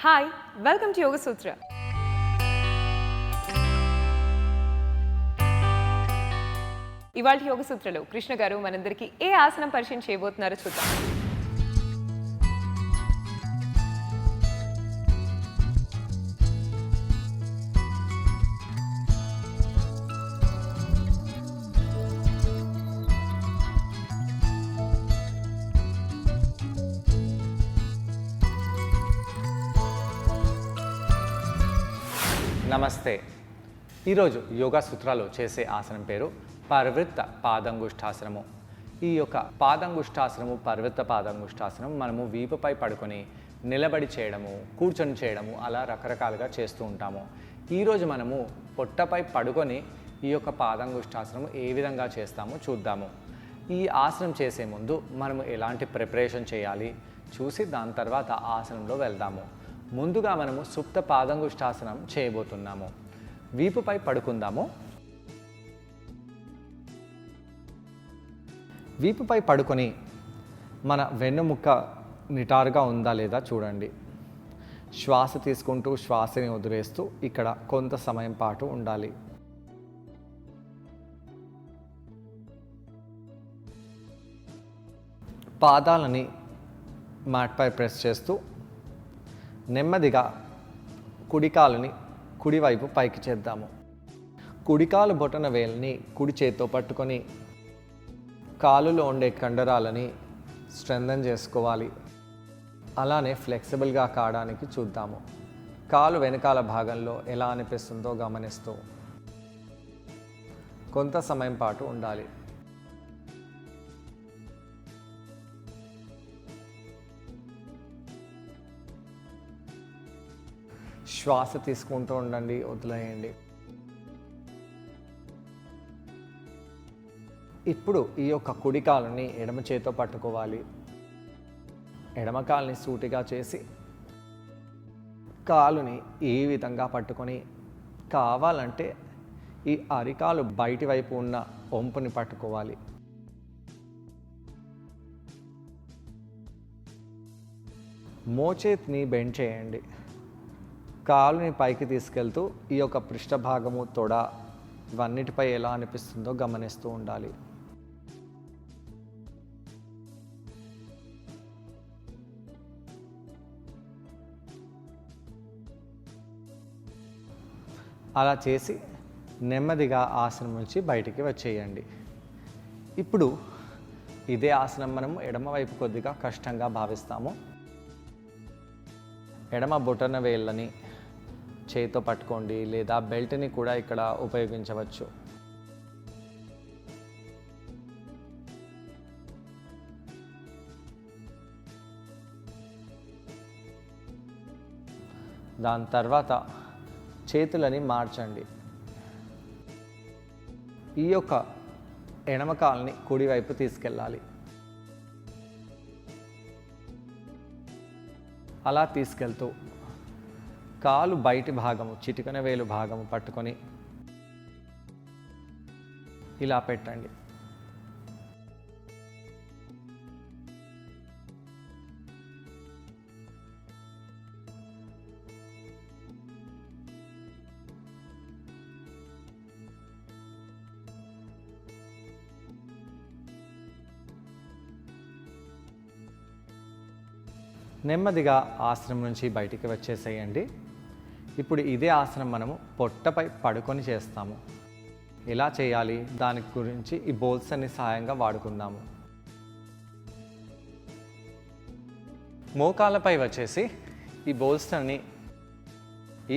Hi, welcome to యోగ సూత్ర. ఇవాళ యోగ సూత్రలో కృష్ణ గారు మనందరికీ ఏ ఆసనం పరిచయం చేయబోతున్నారో చూద్దాం. నమస్తే. ఈరోజు యోగా సూత్రాలు చేసే ఆసనం పేరు పర్వృత్త పాదంగుష్టాసనము. ఈ యొక్క పాదంగుష్టాసనము, పర్వృత్త పాదంగుష్టాసనం మనము వీపుపై పడుకొని నిలబడి చేయడము, కూర్చొని చేయడము, అలా రకరకాలుగా చేస్తూ ఉంటాము. ఈరోజు మనము పొట్టపై పడుకొని ఈ యొక్క పాదంగుష్టాసనము ఏ విధంగా చేస్తామో చూద్దాము. ఈ ఆసనం చేసే ముందు మనము ఎలాంటి ప్రిపరేషన్ చేయాలి చూసి దాని తర్వాత ఆసనంలో వెళ్దాము. ముందుగా మనము సుప్త పాదంగుష్టాసనం చేయబోతున్నాము. వీపుపై పడుకుందాము. వీపుపై పడుకొని మన వెన్నుముక్క నిటారుగా ఉందా లేదా చూడండి. శ్వాస తీసుకుంటూ శ్వాసని వదిలేస్తూ ఇక్కడ కొంత సమయం పాటు ఉండాలి. పాదాలని మ్యాట్పై ప్రెస్ చేస్తూ నెమ్మదిగా కుడికాలుని కుడివైపు పైకి చేద్దాము. కుడికాలు బొటన వేలుని కుడి చేత్తో పట్టుకొని కాలులో ఉండే కండరాలని స్ట్రెంథన్ చేసుకోవాలి. అలానే ఫ్లెక్సిబుల్గా కావడానికి చూద్దాము. కాలు వెనకాల భాగంలో ఎలా అనిపిస్తుందో గమనిస్తూ కొంత సమయం పాటు ఉండాలి. శ్వాస తీసుకుంటూ ఉండండి, వదిలేయండి. ఇప్పుడు ఈ యొక్క కుడి కాలుని ఎడమ చేతితో పట్టుకోవాలి. ఎడమ కాలుని సూటిగా చేసి కాలుని ఈ విధంగా పట్టుకొని కావాలంటే ఈ అరికాలు బయటి వైపు ఉన్న వంపుని పట్టుకోవాలి. మోచేతిని బెండ్ చేయండి. కాలుని పైకి తీసుకెళ్తూ ఈ యొక్క పృష్ఠభాగము, తొడ ఇవన్నిటిపై ఎలా అనిపిస్తుందో గమనిస్తూ ఉండాలి. అలా చేసి నెమ్మదిగా ఆసనం నుంచి బయటికి వచ్చేయండి. ఇప్పుడు ఇదే ఆసనం మనము ఎడమవైపు కొద్దిగా కష్టంగా భావిస్తాము. ఎడమ బొటన వేళ్ళని చేతితో పట్టుకోండి, లేదా బెల్ట్ని కూడా ఇక్కడ ఉపయోగించవచ్చు. దాని తర్వాత చేతులని మార్చండి. ఈ యొక్క ఎడమ కాలుని కుడివైపు తీసుకెళ్ళాలి. అలా తీసుకెళ్తూ కాలు బయటి భాగము, చిటికెన వేలు భాగము పట్టుకొని ఇలా పెట్టండి. నెమ్మదిగా ఆసనం నుంచి బయటికి వచ్చేసేయండి. ఇప్పుడు ఇదే ఆసనం మనము పొట్టపై పడుకొని చేస్తాము. ఎలా చేయాలి దాని గురించి ఈ బోల్స్ అన్ని సహాయంగా వాడుకుందాము. మోకాళ్ళపై వచ్చేసి ఈ బోల్స్ అన్ని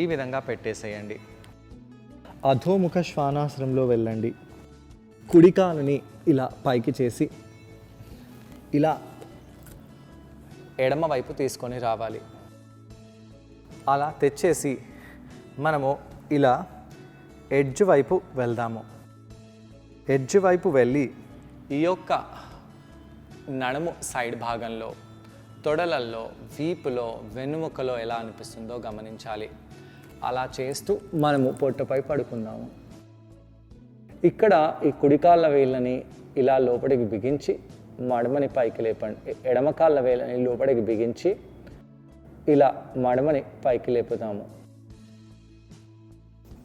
ఈ విధంగా పెట్టేసేయండి. అధోముఖ శ్వానాసనంలో వెళ్ళండి. కుడికాలుని ఇలా పైకి చేసి ఇలా ఎడమ వైపు తీసుకొని రావాలి. అలా తెచ్చేసి మనము ఇలా ఎడ్జ్ వైపు వెళ్దాము. ఎడ్జ్ వైపు వెళ్ళి ఈ యొక్క నడుము సైడ్ భాగంలో, తొడలల్లో, వీపులో, వెన్నుముకలో ఎలా అనిపిస్తుందో గమనించాలి. అలా చేస్తూ మనము పొట్టపై పడుకుందాము. ఇక్కడ ఈ కుడికాళ్ళ వేళ్ళని ఇలా లోపలికి బిగించి మడమని పైకి లేపండి. ఎడమ కాళ్ళ వేళ్ళని లోపలికి బిగించి ఇలా మడమని పైకి లేపుతాము.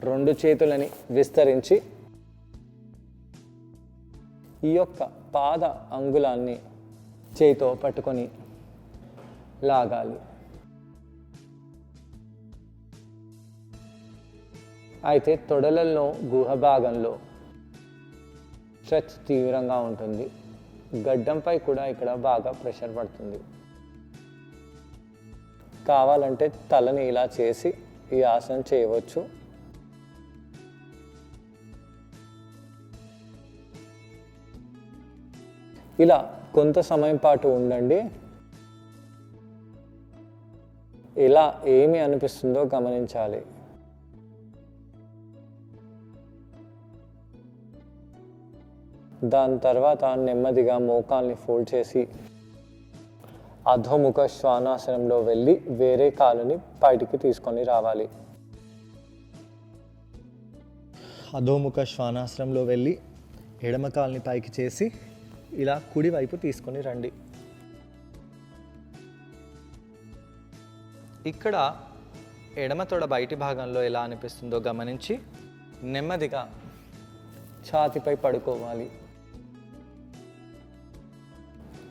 2 చేతులని విస్తరించి ఈ యొక్క పాద అంగుళాన్ని చేతితో పట్టుకొని లాగాలి. అయితే తొడలలో గుహ భాగంలో స్ట్రెచ్ తీవ్రంగా ఉంటుంది. గడ్డంపై కూడా ఇక్కడ బాగా ప్రెషర్ పడుతుంది. కావాలంటే తలని ఇలా చేసి ఈ ఆసనం చేయవచ్చు. ఇలా కొంత సమయం పాటు ఉండండి. ఇలా ఏమి అనిపిస్తుందో గమనించాలి. దాని తర్వాత నెమ్మదిగా మోకాల్ని ఫోల్డ్ చేసి అధోముఖ శ్వానాసనంలో వెళ్ళి వేరే కాలుని బయటికి తీసుకొని రావాలి. అధోముఖ శ్వానాసనంలో వెళ్ళి ఎడమ కాలుని పైకి చేసి ఇలా కుడి వైపు తీసుకొని రండి. ఇక్కడ ఎడమ తొడ బయటి భాగంలో ఎలా అనిపిస్తుందో గమనించి నెమ్మదిగా ఛాతీపై పడుకోవాలి.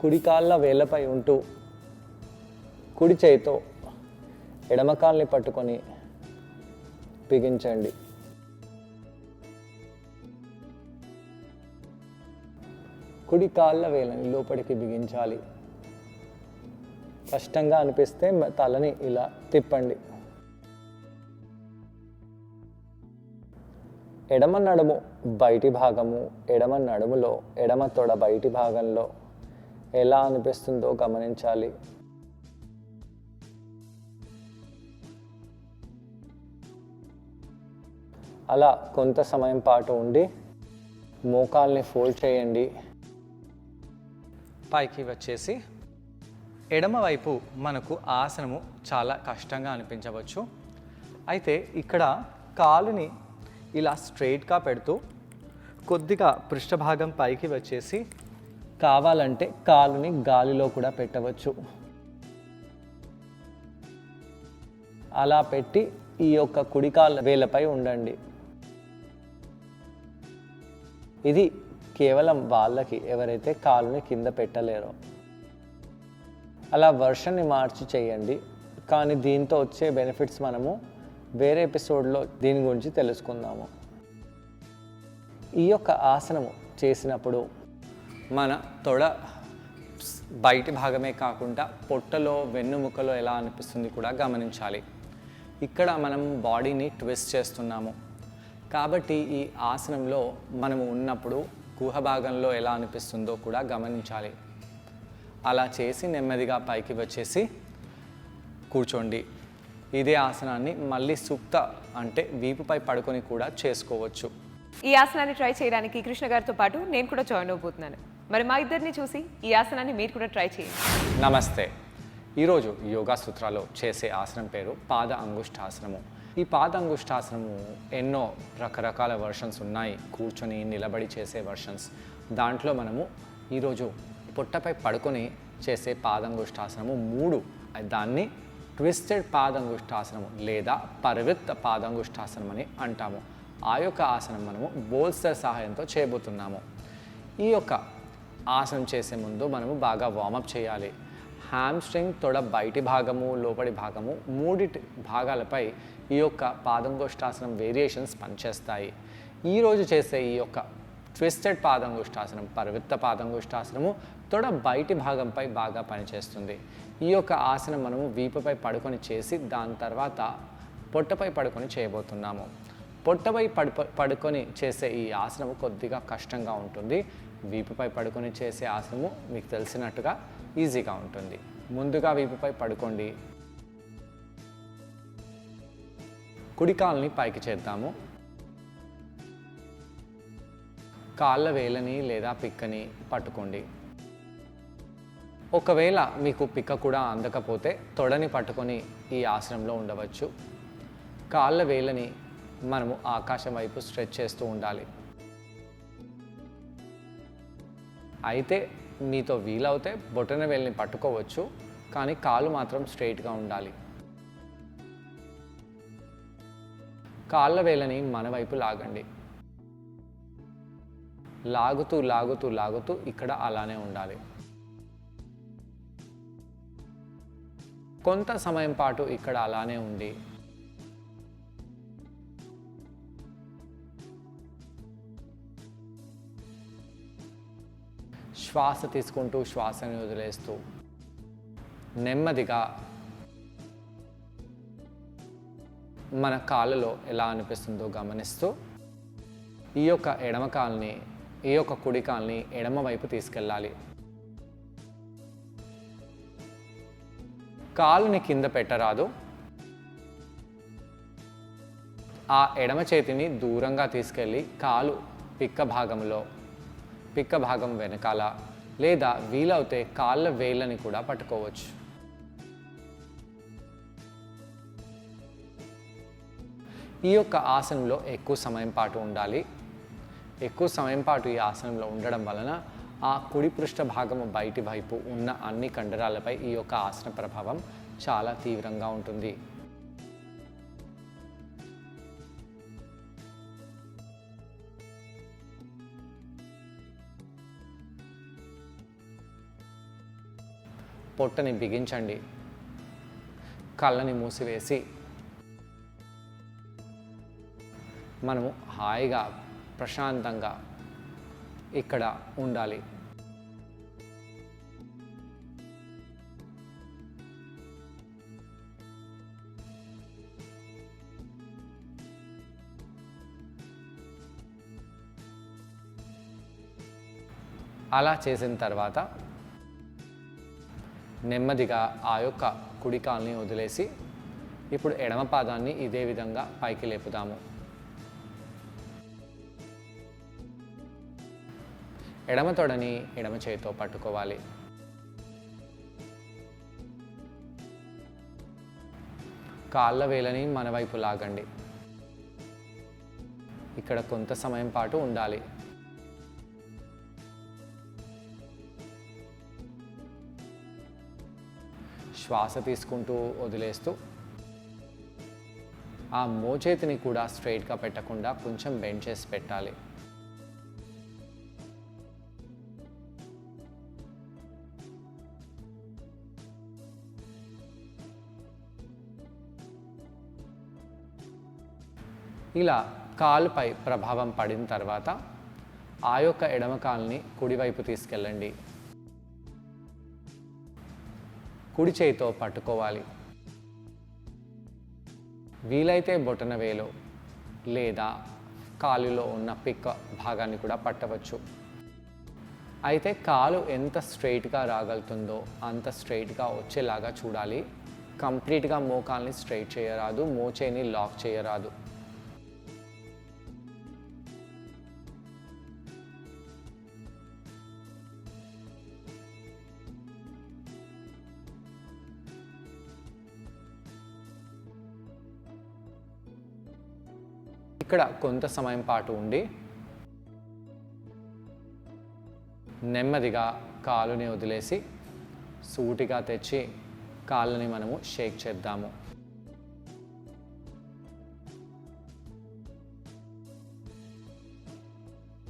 కుడి కాళ్ళ వేళ్ళపై ఉంటూ కుడి చేయితో ఎడమ కాల్ని పట్టుకొని బిగించండి. కుడి కాళ్ళ వేళ్ళని లోపలికి బిగించాలి. కష్టంగా అనిపిస్తే తలని ఇలా తిప్పండి. ఎడమ నడుము బయటి భాగము, ఎడమ నడుములో ఎడమ తొడ బయటి భాగంలో ఎలా అనిపిస్తుందో గమనించాలి. అలా కొంత సమయం పాటు ఉండి మోకాల్ని ఫోల్డ్ చేయండి. పైకి వచ్చేసి ఎడమ వైపు మనకు ఆసనము చాలా కష్టంగా అనిపించవచ్చు. అయితే ఇక్కడ కాలుని ఇలా స్ట్రైట్గా పెడుతూ కొద్దిగా పృష్ఠభాగం పైకి వచ్చేసి కావాలంటే కాలుని గాలిలో కూడా పెట్టవచ్చు. అలా పెట్టి ఈ యొక్క కుడి కాళ్ళ వేళ్ళపై ఉండండి. ఇది కేవలం వాళ్ళకి ఎవరైతే కాలుని కింద పెట్టలేరో. అలా వర్షన్ని మార్చి చేయండి. కానీ దీంతో వచ్చే బెనిఫిట్స్ మనము వేరే ఎపిసోడ్లో దీని గురించి తెలుసుకుందాము. ఈ యొక్క ఆసనము చేసినప్పుడు మన తొడ బయటి భాగమే కాకుండా పొట్టలో వెన్నుముకలో ఎలా అనిపిస్తుంది కూడా గమనించాలి. ఇక్కడ మనం బాడీని ట్విస్ట్ చేస్తున్నాము కాబట్టి ఈ ఆసనంలో మనము ఉన్నప్పుడు గుహ భాగంలో ఎలా అనిపిస్తుందో కూడా గమనించాలి. అలా చేసి నెమ్మదిగా పైకి వచ్చేసి కూర్చోండి. ఇదే ఆసనాన్ని మళ్ళీ సుప్త అంటే వీపుపై పడుకొని కూడా చేసుకోవచ్చు. ఈ ఆసనాన్ని ట్రై చేయడానికి కృష్ణ గారితో పాటు నేను కూడా జాయిన్ అవబోతున్నాను. మరి మా ఇద్దరిని చూసి ఈ ఆసనాన్ని మీరు కూడా ట్రై చేయండి. నమస్తే. ఈరోజు యోగా సూత్రాలో చేసే ఆసనం పేరు పాద అంగుష్టాసనము. ఈ పాద అంగుష్టాసనము ఎన్నో రకరకాల వర్షన్స్ ఉన్నాయి. కూర్చొని నిలబడి చేసే వర్షన్స్. దాంట్లో మనము ఈరోజు పొట్టపై పడుకొని చేసే పాదంగుష్టాసనము 3. దాన్ని ట్విస్టెడ్ పాదంగుష్టాసనము లేదా పరివృత్త పాదంగుష్టాసనం అని అంటాము. ఆ యొక్క ఆసనం మనము బోల్స్టర్ సహాయంతో చేయబోతున్నాము. ఈ యొక్క ఆసనం చేసే ముందు మనము బాగా వార్మప్ చేయాలి. హ్యామ్స్ట్రింగ్, తొడ బయటి భాగము, లోపలి భాగము 3 భాగాలపై ఈ యొక్క పాదంగుష్టాసనం వేరియేషన్స్ పనిచేస్తాయి. ఈరోజు చేసే ఈ యొక్క ట్విస్టెడ్ పాదంగుష్టాసనం, పరివృత్త పాదంగుష్టాసనము తొడ బయటి భాగంపై బాగా పనిచేస్తుంది. ఈ యొక్క ఆసనం మనము వీపుపై పడుకొని చేసి దాని తర్వాత పొట్టపై పడుకొని చేయబోతున్నాము. పొట్టపై పడుకొని చేసే ఈ ఆసనము కొద్దిగా కష్టంగా ఉంటుంది. వీపుపై పడుకొని చేసే ఆసనము మీకు తెలిసినట్టుగా ఈజీగా ఉంటుంది. ముందుగా వీపుపై పడుకోండి. కుడి కాలుని పైకి చేద్దాము. కాళ్ళ వేలని లేదా పిక్కని పట్టుకోండి. ఒకవేళ మీకు పిక్క కూడా అందకపోతే తొడని పట్టుకొని ఈ ఆసనంలో ఉండవచ్చు. కాళ్ళ వేలని మనము ఆకాశం వైపు స్ట్రెచ్ చేస్తూ ఉండాలి. అయితే మీతో వీలవుతే బొటన వేలుని పట్టుకోవచ్చు, కానీ కాలు మాత్రం స్ట్రైట్గా ఉండాలి. కాళ్ళ వేళ్ళని మన వైపు లాగండి. లాగుతూ లాగుతూ లాగుతూ ఇక్కడ అలానే ఉండాలి. కొంత సమయం పాటు ఇక్కడ అలానే ఉండి శ్వాస తీసుకుంటూ శ్వాసని వదిలేస్తూ నెమ్మదిగా మన కాళ్ళలో ఎలా అనిపిస్తుందో గమనిస్తూ ఈ యొక్క ఎడమ కాలుని ఈ యొక్క కుడి కాలుని ఎడమ వైపు తీసుకెళ్ళాలి. కాలుని కింద పెట్టరాదు. ఆ ఎడమ చేతిని దూరంగా తీసుకెళ్ళి కాలు పిక్క భాగం వెనకాల లేదా వీలవుతే కాళ్ళ వేళ్ళని కూడా పట్టుకోవచ్చు. ఈ యొక్క ఆసనంలో ఎక్కువ సమయం పాటు ఉండాలి. ఎక్కువ సమయం పాటు ఈ ఆసనంలో ఉండడం వలన ఆ కుడి పృష్ఠ భాగము బయటి వైపు ఉన్న అన్ని కండరాలపై ఈ యొక్క ఆసన ప్రభావం చాలా తీవ్రంగా ఉంటుంది. పొట్టని బిగించండి. కళ్ళని మూసివేసి మనము హాయిగా ప్రశాంతంగా ఇక్కడ ఉండాలి. అలా చేసిన తర్వాత నెమ్మదిగా ఆ యొక్క కుడి కాలుని వదిలేసి ఇప్పుడు ఎడమ పాదాన్ని ఇదే విధంగా పైకి లేపుదాము. ఎడమ తొడని ఎడమ చేతితో పట్టుకోవాలి. కాళ్ళ వేలని మన వైపు లాగండి. ఇక్కడ కొంత సమయం పాటు ఉండాలి. శ్వాస తీసుకుంటూ వదిలేస్తూ ఆ మోచేతిని కూడా స్ట్రైట్గా పెట్టకుండా కొంచెం బెండ్ చేసి పెట్టాలి. ఇలా కాలుపై ప్రభావం పడిన తర్వాత ఆ యొక్క ఎడమ కాలుని కుడివైపు తీసుకెళ్ళండి. కుడి చేయితో పట్టుకోవాలి. వీలైతే బొటన వేలు లేదా కాలులో ఉన్న పిక్క భాగాన్ని కూడా పట్టవచ్చు. అయితే కాలు ఎంత స్ట్రైట్గా రాగలుగుతుందో అంత స్ట్రైట్గా వచ్చేలాగా చూడాలి. కంప్లీట్గా మోకాల్ని స్ట్రైట్ చేయరాదు, మోచేయిని లాక్ చేయరాదు. ఇక్కడ కొంత సమయం పాటు ఉండి నెమ్మదిగా కాలుని వదిలేసి సూటిగా తెచ్చి కాళ్ళని మనము షేక్ చేద్దాము.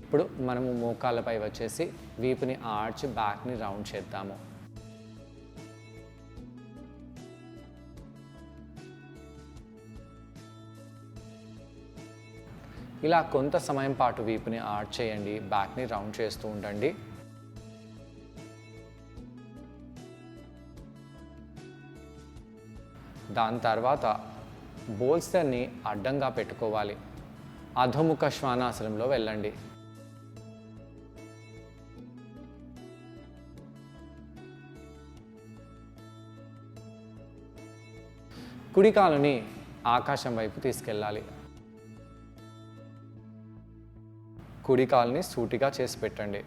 ఇప్పుడు మనము మోకాళ్ళపై వచ్చేసి వీపుని ఆర్చ్ బ్యాక్ని రౌండ్ చేద్దాము. ఇలా కొంత సమయం పాటు వీపుని ఆర్చ్ చేయండి, బ్యాక్ని రౌండ్ చేస్తూ ఉండండి. దాని తర్వాత బోల్స్టర్ని అడ్డంగా పెట్టుకోవాలి. అధోముఖ శ్వానాసనంలో వెళ్ళండి. కుడి కాలుని ఆకాశం వైపు తీసుకెళ్ళాలి. కుడి కాలుని సూటిగా చేసి పెట్టండి.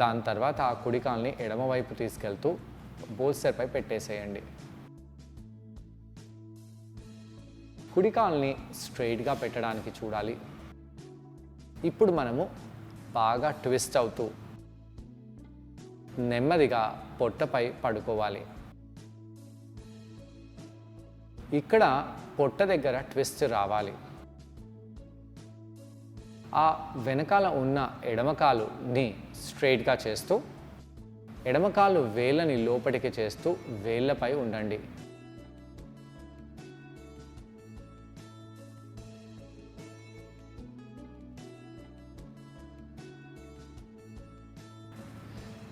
దాని తర్వాత ఆ కుడి కాలుని ఎడమ వైపు తీసుకెళ్తూ బోల్స్టర్పై పెట్టేసేయండి. కుడి కాలుని స్ట్రైట్గా పెట్టడానికి చూడాలి. ఇప్పుడు మనము బాగా ట్విస్ట్ అవుతూ నెమ్మదిగా పొట్టపై పడుకోవాలి. ఇక్కడ పొట్ట దగ్గర ట్విస్ట్ రావాలి. ఆ వెనకాల ఉన్న ఎడమకాలుని స్ట్రైట్గా చేస్తూ ఎడమకాలు వేళ్ళని లోపలికి చేస్తూ వేళ్ళపై ఉండండి.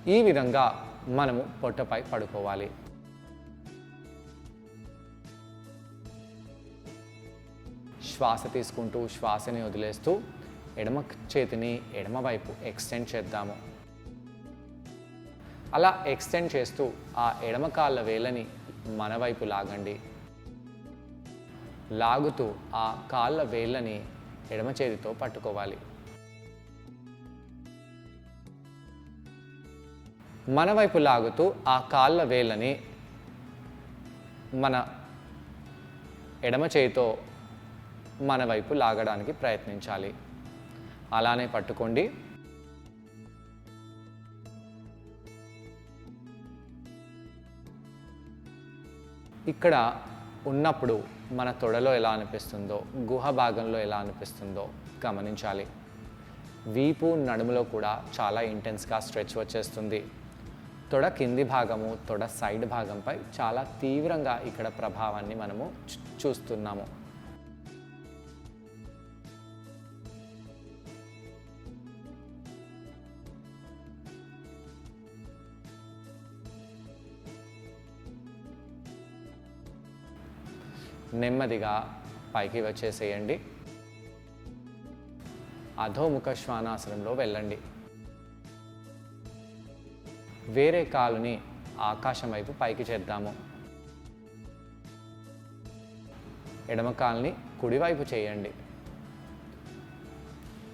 ఈ విధంగా మనము పొట్టపై పడుకోవాలి. శ్వాస తీసుకుంటూ శ్వాసని వదిలేస్తూ ఎడమ చేతిని ఎడమవైపు ఎక్స్టెండ్ చేద్దాము. అలా ఎక్స్టెండ్ చేస్తూ ఆ ఎడమ కాళ్ళ వేళ్ళని మన వైపు లాగండి. లాగుతూ ఆ కాళ్ళ వేళ్ళని ఎడమ చేతితో పట్టుకోవాలి. మన వైపు లాగుతూ ఆ కాళ్ళ వేళ్ళని మన ఎడమ చేతితో మన వైపు లాగడానికి ప్రయత్నించాలి. అలానే పట్టుకోండి. ఇక్కడ ఉన్నప్పుడు మన తొడలో ఎలా అనిపిస్తుందో, గుహ భాగంలో ఎలా అనిపిస్తుందో గమనించాలి. వీపు నడుములో కూడా చాలా ఇంటెన్స్గా స్ట్రెచ్ వచ్చేస్తుంది. తొడ కింది భాగము, తొడ సైడ్ భాగంపై చాలా తీవ్రంగా ఇక్కడ ప్రభావాన్ని మనము చూస్తున్నాము. నెమ్మదిగా పైకి వచ్చేసేయండి. అధోముఖ శ్వానాసనంలో వెళ్ళండి. వేరే కాలుని ఆకాశం వైపు పైకి చేద్దాము. ఎడమ కాలుని కుడివైపు చేయండి.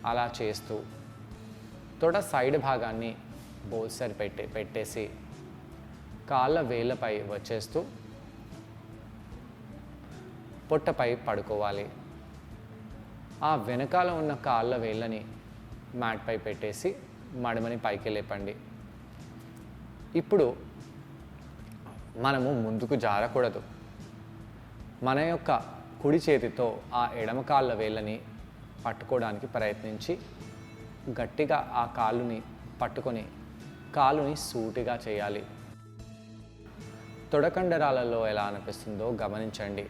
అలా చేస్తూ తొడ సైడ్ భాగాన్ని బోల్సర్ పెట్టేసి కాళ్ళ వేళ్ళపై వచ్చేస్తూ పొట్టపై పడుకోవాలి. ఆ వెనకాల ఉన్న కాళ్ళ వేళ్ళని మ్యాట్పై పెట్టేసి మడమని పైకి లేపండి. ఇప్పుడు మనము ముందుకు జారకూడదు. మన యొక్క కుడి చేతితో ఆ ఎడమ కాళ్ళ వేళ్ళని పట్టుకోవడానికి ప్రయత్నించి గట్టిగా ఆ కాలుని పట్టుకొని కాలుని సూటిగా చేయాలి. తొడకండరాలలో ఎలా అనిపిస్తుందో గమనించండి.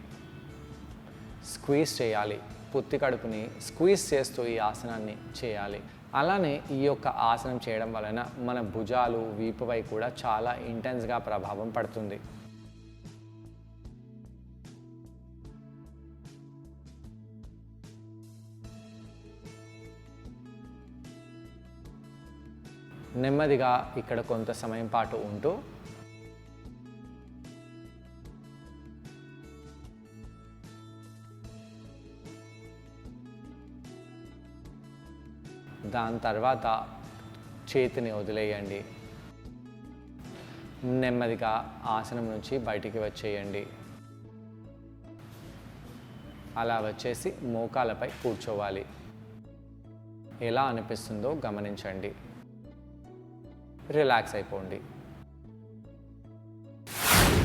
స్క్వీజ్ చేయాలి. పుత్తి కడుపుని స్క్వీజ్ చేస్తూ ఈ ఆసనాన్ని చేయాలి. అలానే ఈ యొక్క ఆసనం చేయడం వలన మన భుజాలు, వీపుపై కూడా చాలా ఇంటెన్స్గా ప్రభావం పడుతుంది. నెమ్మదిగా ఇక్కడ కొంత సమయం పాటు ఉంటూ దాని తర్వాత చేతిని వదిలేయండి. నెమ్మదిగా ఆసనం నుంచి బయటికి వచ్చేయండి. అలా వచ్చేసి మోకాలపై కూర్చోవాలి. ఎలా అనిపిస్తుందో గమనించండి. రిలాక్స్ అయిపోండి.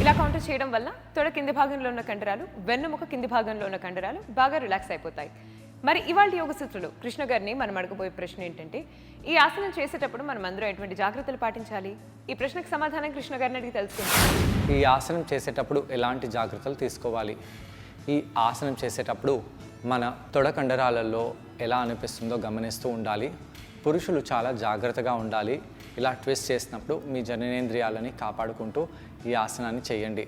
ఇలా కౌంటర్ చేయడం వల్ల తొడ కింది భాగంలో ఉన్న కండరాలు, వెన్నుముక కింది భాగంలో ఉన్న కండరాలు బాగా రిలాక్స్ అయిపోతాయి. మరి ఇవాళ యోగ సూత్రులు కృష్ణ గారిని మనం అడగబోయే ప్రశ్న ఏంటంటే, ఈ ఆసనం చేసేటప్పుడు మనం అందరూ ఎటువంటి జాగ్రత్తలు పాటించాలి? ఈ ప్రశ్నకు సమాధానం కృష్ణ గారిని అడిగి తెలుసుకుందాం. ఈ ఆసనం చేసేటప్పుడు ఎలాంటి జాగ్రత్తలు తీసుకోవాలి? ఈ ఆసనం చేసేటప్పుడు మన తొడ కండరాలలో ఎలా అనిపిస్తుందో గమనిస్తూ ఉండాలి. పురుషులు చాలా జాగ్రత్తగా ఉండాలి. ఇలా ట్విస్ట్ చేసినప్పుడు మీ జననేంద్రియాలని కాపాడుకుంటూ ఈ ఆసనాన్ని చేయండి.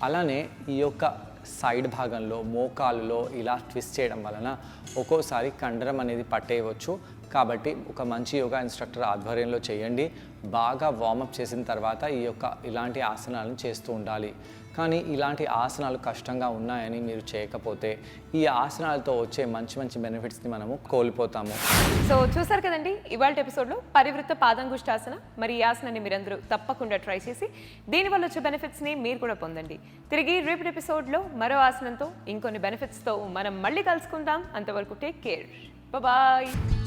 అలానే ఈ యొక్క సైడ్ భాగంలో, మోకాలులో ఇలా ట్విస్ట్ చేయడం వలన ఒక్కోసారి కండరం అనేది పట్టేయవచ్చు. కాబట్టి ఒక మంచి యోగా ఇన్స్ట్రక్టర్ ఆధ్వర్యంలో చేయండి. బాగా వార్మప్ చేసిన తర్వాత ఇలాంటి ఆసనాలను చేస్తూ ఉండాలి. కానీ ఇలాంటి ఆసనాలు కష్టంగా ఉన్నాయని మీరు చేయకపోతే ఈ ఆసనాలతో వచ్చే మంచి మంచి బెనిఫిట్స్ని మనము కోల్పోతాము. సో చూసారు కదండి ఇవాళ ఎపిసోడ్లో పరివృత్త పాదంగుష్టాసన. మరి ఈ ఆసనాన్ని మీరందరూ తప్పకుండా ట్రై చేసి దీనివల్ల వచ్చే బెనిఫిట్స్ని మీరు కూడా పొందండి. తిరిగి రేపటి ఎపిసోడ్లో మరో ఆసనంతో ఇంకొన్ని బెనిఫిట్స్తో మనం మళ్ళీ కలుసుకుందాం. అంతవరకు టేక్ కేర్. బాయ్.